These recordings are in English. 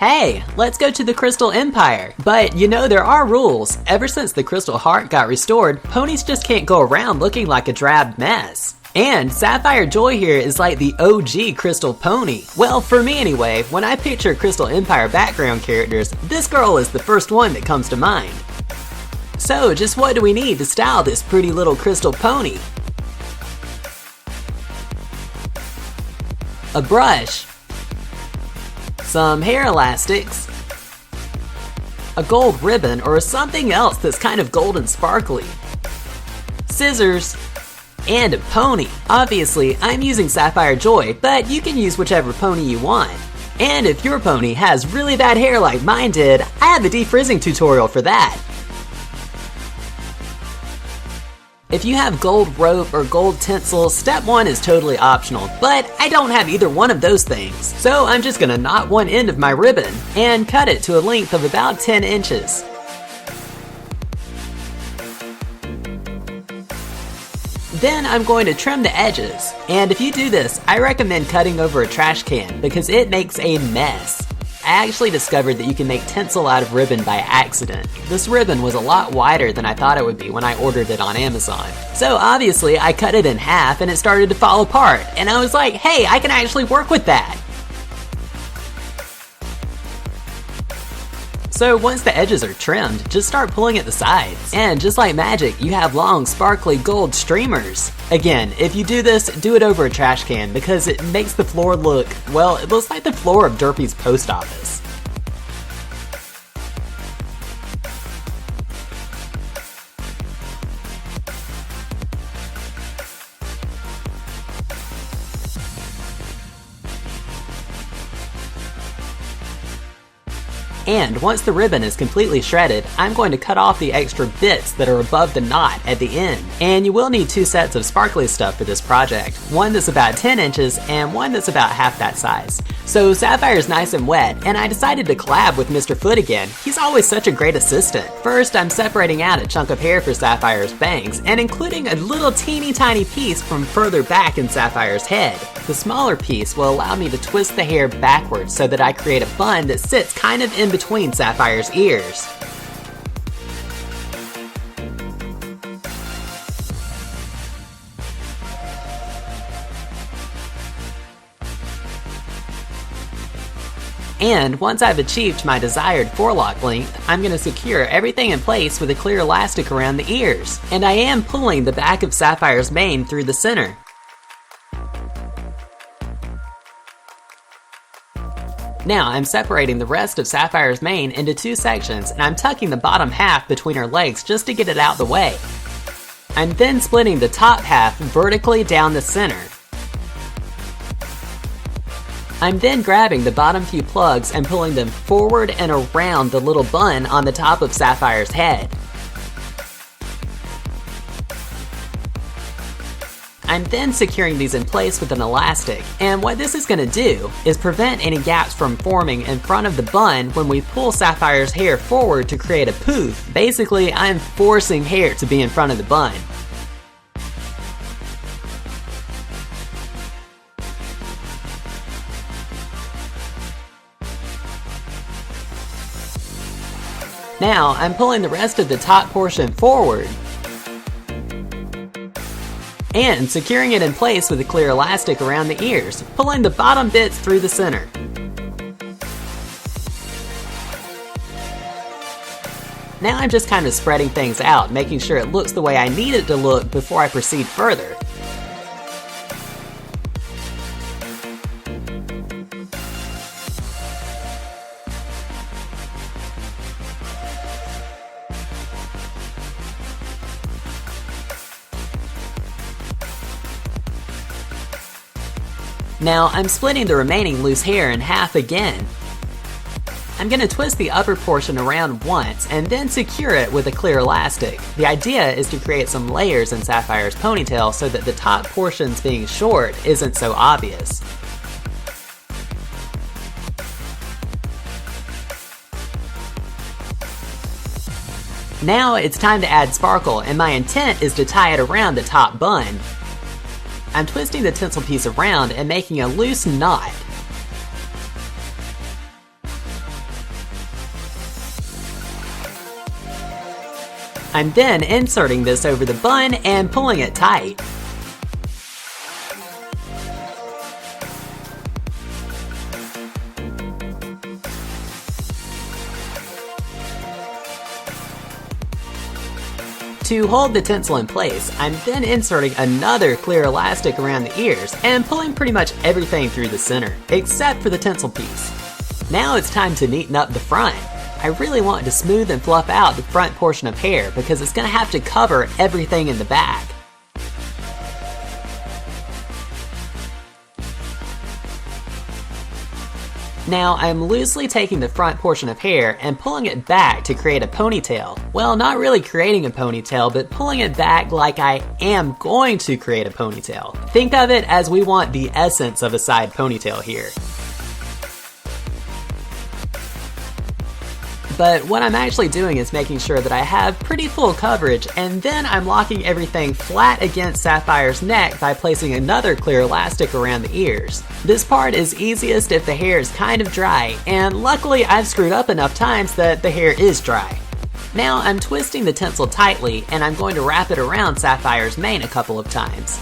Hey, let's go to the Crystal Empire. But you know there are rules. Ever since the Crystal Heart got restored, ponies just can't go around looking like a drab mess. And Sapphire Joy here is like the OG Crystal Pony. Well, for me anyway, when I picture Crystal Empire background characters, this girl is the first one that comes to mind. So just what do we need to style this pretty little crystal pony? A brush, some hair elastics, a gold ribbon or something else that's kind of gold and sparkly, scissors, and a pony. Obviously, I'm using Sapphire Joy, but you can use whichever pony you want. And if your pony has really bad hair like mine did, I have a defrizzing tutorial for that. If you have gold rope or gold tensile, step 1 is totally optional, but I don't have either one of those things. So I'm just gonna knot one end of my ribbon and cut it to a length of about 10 inches. Then I'm going to trim the edges, and if you do this, I recommend cutting over a trash can because it makes a mess. I actually discovered that you can make tensile out of ribbon by accident. This ribbon was a lot wider than I thought it would be when I ordered it on Amazon. So obviously I cut it in half and it started to fall apart, and I was like, hey, I can actually work with that. So once the edges are trimmed, just start pulling at the sides. And just like magic, you have long, sparkly gold streamers. Again, if you do this, do it over a trash can because it makes the floor look, well, it looks like the floor of Derpy's post office. And once the ribbon is completely shredded, I'm going to cut off the extra bits that are above the knot at the end. And you will need 2 sets of sparkly stuff for this project, one that's about 10 inches and one that's about half that size. So Sapphire's nice and wet, and I decided to collab with Mr. Foot again. He's always such a great assistant. First, I'm separating out a chunk of hair for Sapphire's bangs, and including a little teeny tiny piece from further back in Sapphire's head. The smaller piece will allow me to twist the hair backwards so that I create a bun that sits kind of in between Sapphire's ears. And once I've achieved my desired forelock length, I'm going to secure everything in place with a clear elastic around the ears. And I am pulling the back of Sapphire's mane through the center. Now I'm separating the rest of Sapphire's mane into 2 sections, and I'm tucking the bottom half between her legs just to get it out the way. I'm then splitting the top half vertically down the center. I'm then grabbing the bottom few plugs and pulling them forward and around the little bun on the top of Sapphire's head. I'm then securing these in place with an elastic, and what this is going to do is prevent any gaps from forming in front of the bun when we pull Sapphire's hair forward to create a poof. Basically, I'm forcing hair to be in front of the bun. Now, I'm pulling the rest of the top portion forward and securing it in place with a clear elastic around the ears, pulling the bottom bits through the center. Now I'm just kind of spreading things out, making sure it looks the way I need it to look before I proceed further. Now I'm splitting the remaining loose hair in half again. I'm going to twist the upper portion around once and then secure it with a clear elastic. The idea is to create some layers in Sapphire's ponytail so that the top portions being short isn't so obvious. Now it's time to add sparkle, and my intent is to tie it around the top bun. I'm twisting the tinsel piece around and making a loose knot. I'm then inserting this over the bun and pulling it tight. To hold the tensile in place, I'm then inserting another clear elastic around the ears and pulling pretty much everything through the center, except for the tensile piece. Now it's time to neaten up the front. I really want to smooth and fluff out the front portion of hair because it's going to have to cover everything in the back. Now I'm loosely taking the front portion of hair and pulling it back to create a ponytail. Well, not really creating a ponytail, but pulling it back like I am going to create a ponytail. Think of it as we want the essence of a side ponytail here. But what I'm actually doing is making sure that I have pretty full coverage, and then I'm locking everything flat against Sapphire's neck by placing another clear elastic around the ears. This part is easiest if the hair is kind of dry, and luckily I've screwed up enough times that the hair is dry. Now I'm twisting the tensile tightly, and I'm going to wrap it around Sapphire's mane a couple of times.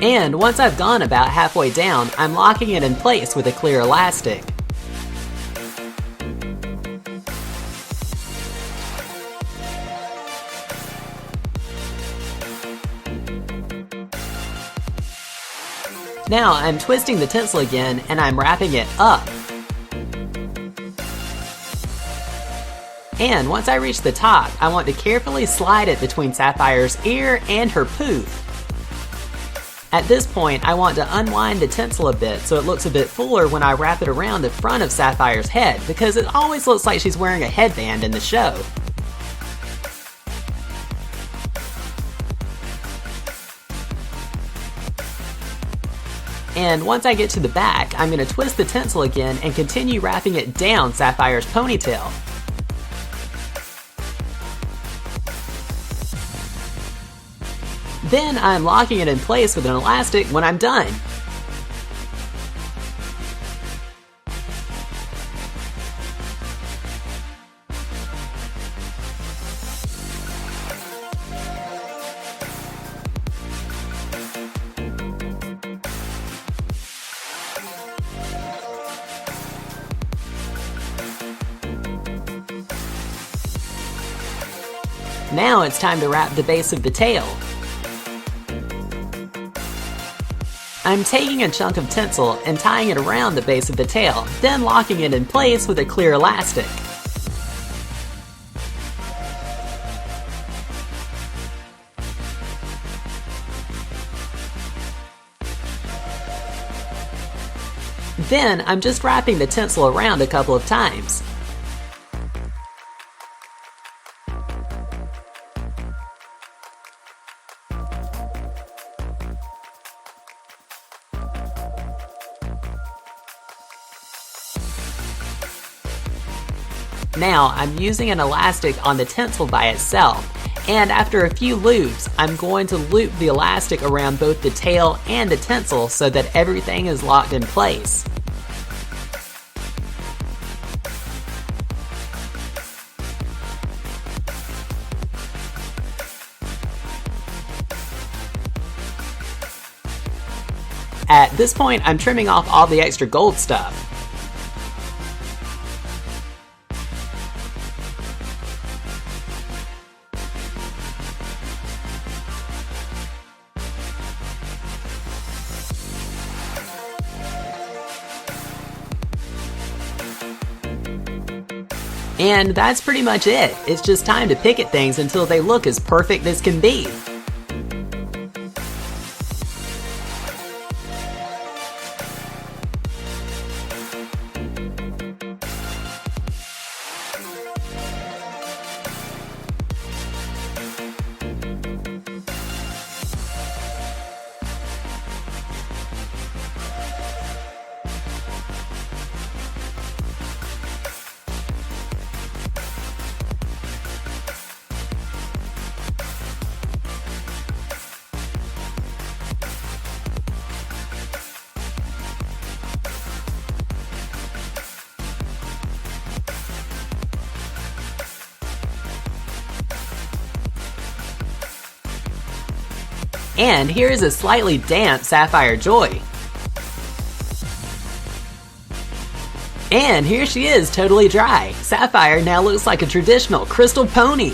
And once I've gone about halfway down, I'm locking it in place with a clear elastic. Now I'm twisting the tensile again and I'm wrapping it up. And once I reach the top, I want to carefully slide it between Sapphire's ear and her poof. At this point, I want to unwind the tensile a bit so it looks a bit fuller when I wrap it around the front of Sapphire's head, because it always looks like she's wearing a headband in the show. And once I get to the back, I'm going to twist the tensile again and continue wrapping it down Sapphire's ponytail. Then I'm locking it in place with an elastic when I'm done. Now it's time to wrap the base of the tail. I'm taking a chunk of tensile and tying it around the base of the tail, then locking it in place with a clear elastic. Then I'm just wrapping the tensile around a couple of times. Now I'm using an elastic on the tensile by itself, and after a few loops, I'm going to loop the elastic around both the tail and the tensile so that everything is locked in place. At this point, I'm trimming off all the extra gold stuff. And that's pretty much it. It's just time to pick at things until they look as perfect as can be. And here is a slightly damp Sapphire Joy. And here she is, totally dry. Sapphire now looks like a traditional crystal pony.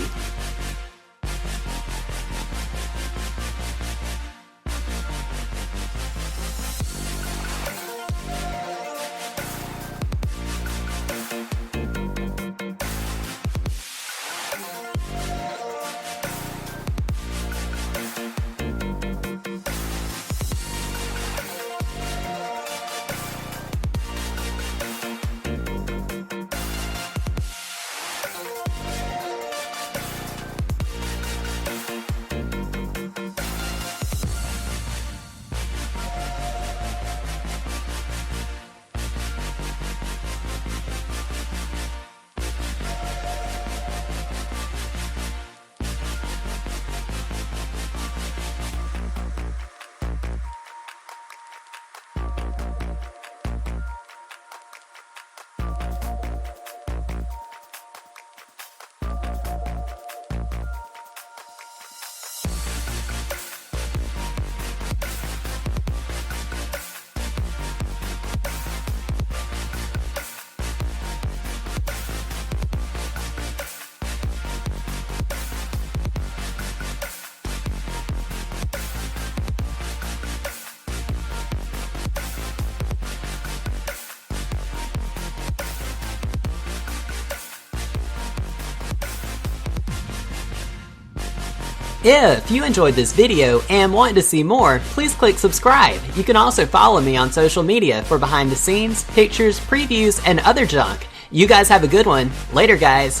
If you enjoyed this video and want to see more, please click subscribe. You can also follow me on social media for behind the scenes, pictures, previews, and other junk. You guys have a good one. Later, guys.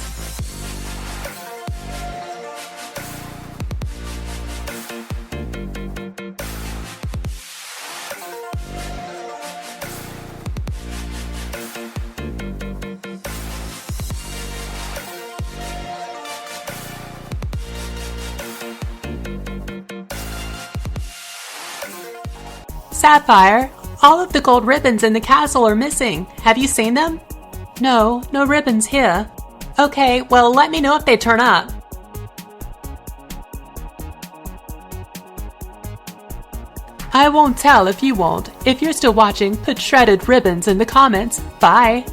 Sapphire, all of the gold ribbons in the castle are missing. Have you seen them? No, no ribbons here. Okay, well, let me know if they turn up. I won't tell if you won't. If you're still watching, put shredded ribbons in the comments. Bye.